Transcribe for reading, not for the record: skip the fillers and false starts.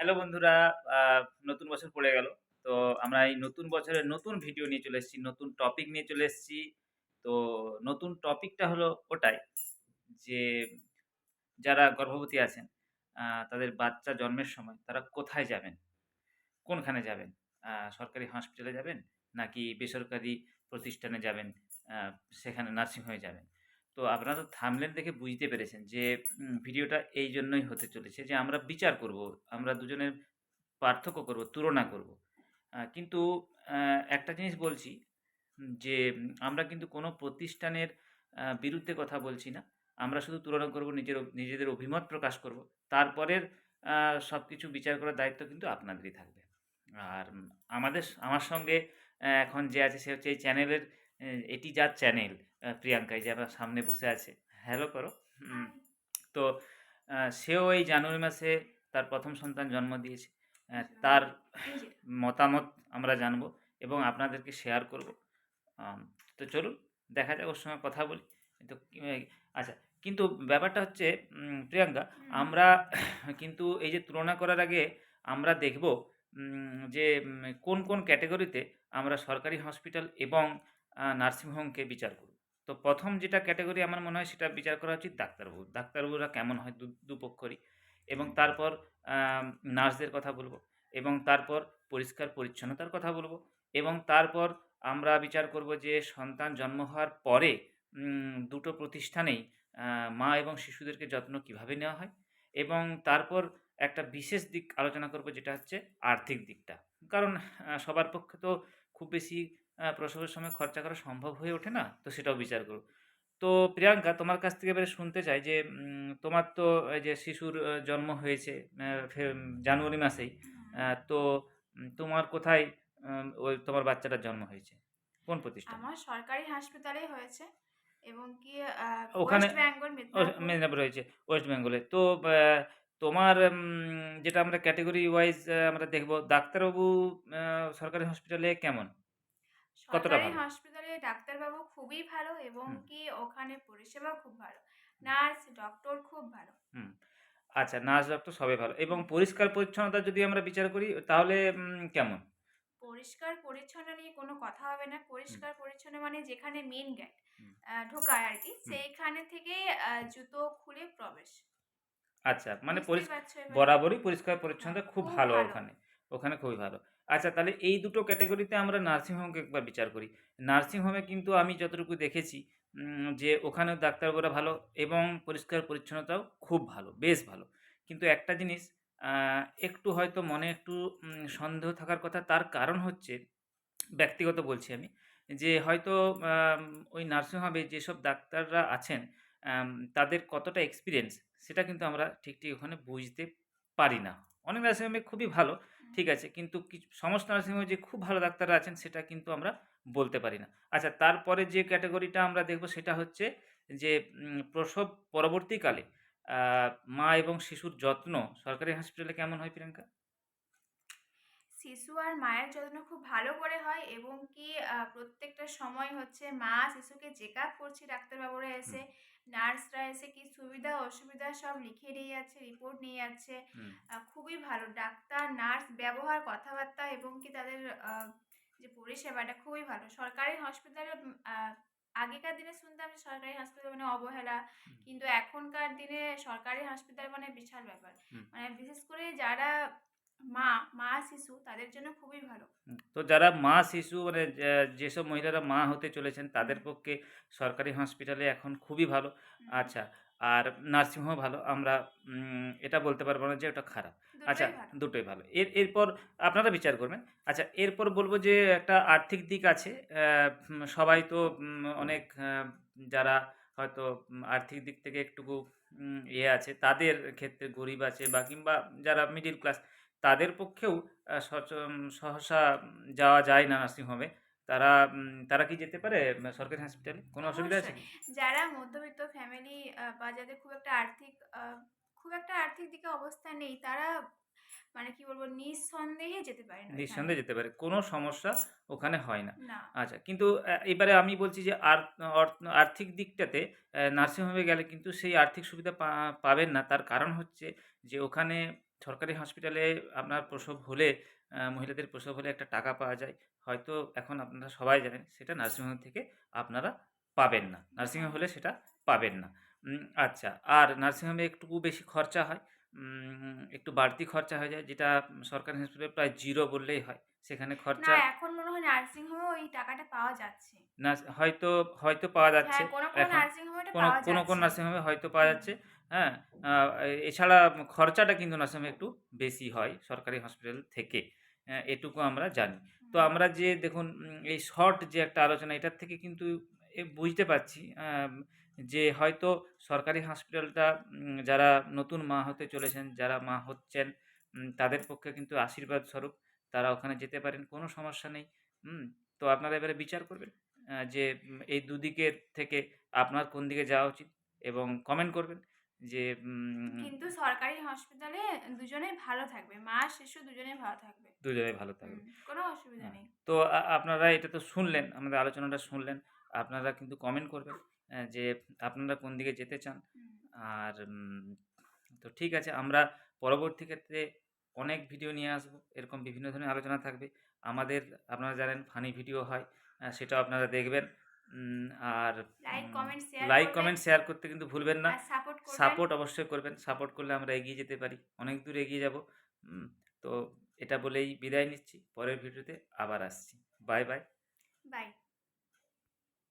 Hello বন্ধুরা, আ নতুন বছর পড়ে গেল। তো আমরা এই নতুন বছরের নতুন ভিডিও নিয়ে চলে এসেছি, নতুন টপিক নিয়ে চলে এসেছি। তো নতুন টপিকটা হলো ওটাই যে যারা গর্ভবতী আছেন, তাদের বাচ্চা জন্মের সময় তারা কোথায় যাবেন? কোনখানে যাবেন? সরকারি হসপিটালে যাবেন? নাকি বেসরকারি প্রতিষ্ঠানে যাবেন? আ সেখানে নার্সিং হোমে যাবেন? তো আপনারা তো থাম্বনেল দেখে বুঝতে পেরেছেন যে ভিডিওটা এইজন্যই হতে চলেছে যে আমরা বিচার করব। আমরা দুজনের পার্থক্য করব, তুলনা করব। কিন্তু আ একটা জিনিস বলছি যে আমরা কিন্তু কোনো প্রতিষ্ঠানের বিরুদ্ধে কথা বলছি না। আমরা শুধু তুলনা করব, নিজেদের অভিমত প্রকাশ করব। তারপরের আ সবকিছু বিচার করার দায়িত্ব কিন্তু আপনাদেরই থাকবে। আর আমার সঙ্গে এখন যে আছে সে হচ্ছে এই চ্যানেলের এটি যার চ্যানেল প্রিয়াঙ্কা এই যে আমার সামনে বসে আছে। হ্যালো করো। হুম। হাই। তো সেও এই জানুয়ারি মাসে তার ১ম সন্তান জন্ম দিয়েছে। আসলে তার এই যে মতামত আমরা জানবো এবং আপনাদেরকে শেয়ার করব। আম তো চলুন দেখা যাক ওর সঙ্গে কথা বলি। তো আচ্ছা, কিন্তু ব্যাপারটা হচ্ছে প্রিয়াঙ্কা, হুম, হুম। আমরা কিন্তু এই যে তুলনা করার আগে আমরা দেখব যে কোন ক্যাটেগরিতে আমরা সরকারি হসপিটাল এবং নার্সিং হোমকে বিচার করব। তো ১ম যেটা ক্যাটেগরি আমার মনে হয় সেটা বিচার করা উচিত ডাক্তারবাবুর। ডাক্তারবাবুরা কেমন হয় দুপক্ষরই, এবং একদম। তারপর নার্সদের কথা বলব, এবং তারপর পরিষ্কার পরিচ্ছন্নতার কথা বলব, এবং তারপর আমরা বিচার করব যে সন্তান জন্ম হওয়ার পরে দুটো প্রতিষ্ঠানেই আ মা এবং শিশুদেরকে যত্ন কিভাবে নেওয়া হয়, এবং তারপর একটা বিশেষ দিক আলোচনা করব যেটা হচ্ছে আর্থিক দিকটা। কারণ সবার পক্ষে তো খুব বেশি প্রসবের সময় খরচা করা সম্ভব হয়ে ওঠে না। তো সেটাও বিচার করব। তো প্রিয়াঙ্কা, তোমার কাছ থেকে এবারে শুনতে চাই যে তোমার তো এই যে শিশুর জন্ম হয়েছে আ জানুয়ারি মাসেই। হুম। তো তোমার কোথায় ওই তোমার বাচ্চাটার জন্ম হয়েছে? কোন প্রতিষ্ঠানে? আমার সরকারি হাসপাতালেই হয়েছে এবং কি ওখানে ওয়েস্ট বেঙ্গল মিদনাপুর। মেদিনীপুর হয়েছে, ওয়েস্ট বেঙ্গলে। তো তোমার যেটা আমরা ক্যাটেগরি ওয়াইজ আমরা দেখব, ডাক্তারবাবু আ সরকারি হসপিটালে কেমন? কতটা সরকারি ভালো? হাসপাতালে ডাক্তারবাবু খুবই ভালো এবং হুম, কি ওখানে পরিষেবাও খুব ভালো। হুম, নার্স, ডক্টর খুব ভালো। হুম। আচ্ছা, নার্স ডক্টর সবই ভালো, এবং হুম। পরিষ্কার পরিচ্ছন্নতা যদি আমরা বিচার করি তাহলে কেমন? পরিষ্কার পরিচ্ছন্ন নিয়ে কোনো কথা হবে না। হুম, পরিষ্কার পরিচ্ছন্ন মানে যেখানে মেইন গেট হুম, ঢোকায় আরকি, হুম। সেইখানে থেকেই জুতো খুলে প্রবেশ। আচ্ছা, মানে বুঝতেই পারছো এবারে? বরাবরই পরিষ্কার হ্যাঁ, পরিচ্ছন্নতা খুব খুব ভালো ভালো। ওখানে। ওখানে খুবই ভালো। আচ্ছা, তাহলে এই দুটো ক্যাটেগরিতে আমরা নার্সিং হোমকে একবার বিচার করি। নার্সিং হোমে কিন্তু আমি যতটুকু দেখেছি যে ওখানেও ডাক্তারবাবুরা ভালো এবং পরিষ্কার পরিচ্ছন্নতাও খুব ভালো, বেশ ভালো। কিন্তু একটা জিনিস আ একটু হয়তো মনে একটু সন্দেহ থাকার কথা। তার কারণ হচ্ছে, ব্যক্তিগত বলছি আমি, যে হয়তো আম ওই নার্সিংহোমে যেসব ডাক্তাররা আছেন, তাদের কতটা এক্সপেরিয়েন্স সেটা কিন্তু আমরা ঠিক ওখানে বুঝতে পারি না। অনেক নার্সিংহোমে খুবই ভালো, হুম। ঠিক আছে। কিন্তু সমস্ত নার্সিংহোমে যে খুব ভালো ডাক্তাররা আছেন সেটা কিন্তু আমরা বলতে পারি না। আচ্ছা, তারপরে যে ক্যাটেগরিটা আমরা দেখব সেটা হচ্ছে যে প্রসব পরবর্তীকালে আ মা এবং শিশুর যত্ন সরকারি হসপিটালে কেমন হয় প্রিয়াঙ্কা? শিশু আর মায়ের যত্ন খুব ভালো করে হয় এবং কি প্রত্যেকটা সময় হচ্ছে মা শিশুকে চেকআপ করছে, ডাক্তারবাবুরা হুম, এসে, নার্সরা এসে কি সুবিধা অসুবিধা সব লিখে নিয়ে যাচ্ছে, রিপোর্ট নিয়ে যাচ্ছে। হুম। খুবই ভালো ডাক্তার, নার্স ব্যবহার, কথাবার্তা এবং কি তাদের আ যে পরিষেবাটা খুবই ভালো। সরকারি হসপিটালে আগেকার দিনে শুনতাম যে সরকারি হাসপাতাল মানে অবহেলা। হুম, কিন্তু এখনকার দিনে সরকারি হাসপাতাল মানে বিশাল ব্যাপার। হুম। মানে বিশেষ করে যারা মা, মা শিশু তাদের জন্য খুবই ভালো। তো যারা মা শিশু মানে যেসব মহিলারা মা হতে চলেছেন হুম, তাদের পক্ষে সরকারি হসপিটালে এখন খুবই ভালো। হুম। আচ্ছা, আর নার্সিংহোমও ভালো। আমরা এটা বলতে পারব না যে ওটা খারাপ। আচ্ছা, দুটোই ভালো। দুটোই ভালো। এরপর আপনারা বিচার করবেন। আচ্ছা, এরপর বলব যে একটা আর্থিক দিক আছে। সবাই তো অনেক যারা হয়তো আর্থিক দিক থেকে একটুকু ইয়ে আছে, তাদের ক্ষেত্রে গরিব আছে বা কিংবা যারা মিডল ক্লাস, তাদের পক্ষেও সহসা যাওয়া যায় না নার্সিংহোমে। তারা কি যেতে পারে সরকারি হসপিটালে? কোনো অসুবিধা আছে অবশ্যই। কি? যারা মধ্যবিত্ত ফ্যামিলি বা যাদের খুব একটা আর্থিক দিকে অবস্থা নেই, তারা মানে কি বলবো নিঃসন্দেহে যেতে পারেন ওইখানে। নিঃসন্দেহে যেতে পারে। কোনো সমস্যা ওখানে হয় না। না, আচ্ছা, কিন্তু এবারে আমি বলছি যে আর্থিক দিকটাতে নার্সিংহোমে গেলে কিন্তু সেই আর্থিক সুবিধা পাবেন না। তার কারণ হচ্ছে যে ওখানে সরকারি হসপিটালে আপনার প্রসব হলে মহিলাদের প্রসব হলে একটা টাকা পাওয়া যায়। হয়তো এখন আপনারা সবাই জানেন সেটা নার্সিংহোম থেকে আপনারা পাবেন না। নার্সিংহোম হ্যাঁ। হলে সেটা পাবেন না। আচ্ছা, আর নার্সিংহোমে একটু বেশি খরচা হয়। একটু বাড়তি খরচা হয়ে যায়, যেটা সরকারি হাসপাতালে প্রায় 0 বললেই হয়। সেখানে না, খরচা এখন মনে হয় নার্সিং হোমেও এই টাকাটা পাওয়া যাচ্ছে। হয়তো, হয়তো পাওয়া যাচ্ছে। হ্যাঁ, কোনো এখন নার্সিং হোমে এটা কোনো, পাওয়া কোনো যাচ্ছে। নার্সিংহোমে হয়তো পাওয়া হুম, যাচ্ছে। হ্যাঁ? আ এছাড়া খরচাটা কিন্তু নার্সিংহোমে একটু বেশি হয় সরকারি হসপিটাল থেকে। এটুকু আমরা জানি। তো হুম। আমরা যে দেখুন, এই শর্ট যে একটা আলোচনা, এটার থেকে কিন্তু বুঝতে পারছি যে হয়তো সরকারি হসপিটালটা, যারা নতুন মা হতে চলেছেন, যারা মা হচ্ছেন, তাদের পক্ষে কিন্তু আশীর্বাদ স্বরূপ তারা ওখানে যেতে পারেন। কোনো সমস্যা নেই। হুম? তো আপনারা এবারে বিচার করবেন যে এই দুদিকের থেকে আপনার কোন দিকে যাওয়া উচিত, এবং কমেন্ট করবেন যে কিন্তু সরকারি হসপিটালে দুজনেই ভালো থাকবে। মা, শিশু দুজনেই ভালো থাকবে। দুজনেই ভালো হুম, থাকবে। কোনো অসুবিধা হ্যাঁ, নেই। তো আপনারা এটা তো শুনলেন, আমাদের আলোচনাটা শুনলেন। আপনারা কিন্তু কমেন্ট করবেন যে আপনারা কোন দিকে যেতে চান। হুম। আর তো ঠিক আছে, আমরা পরবর্তী ক্ষেত্রে অনেক ভিডিও নিয়ে আসবো। এরকম বিভিন্ন ধরনের আলোচনা থাকবে। আমাদের, আপনারা জানেন, ফানি ভিডিও হয়। সেটাও আপনারা দেখবেন। উম আর লাইক, উম কমেন্ট, শেয়ার লাইক, করবেন কমেন্ট, শেয়ার করতে কিন্তু ভুলবেন না। আর সাপোর্ট করবেন। সাপোর্ট অবশ্যই করবেন। সাপোর্ট করলে আমরা এগিয়ে যেতে পারি। অনেক দূর এগিয়ে যাবো। উম তো এটা বলেই বিদায় নিচ্ছি। পরের ভিডিওতে আবার আসছি। Bye, bye. বাই।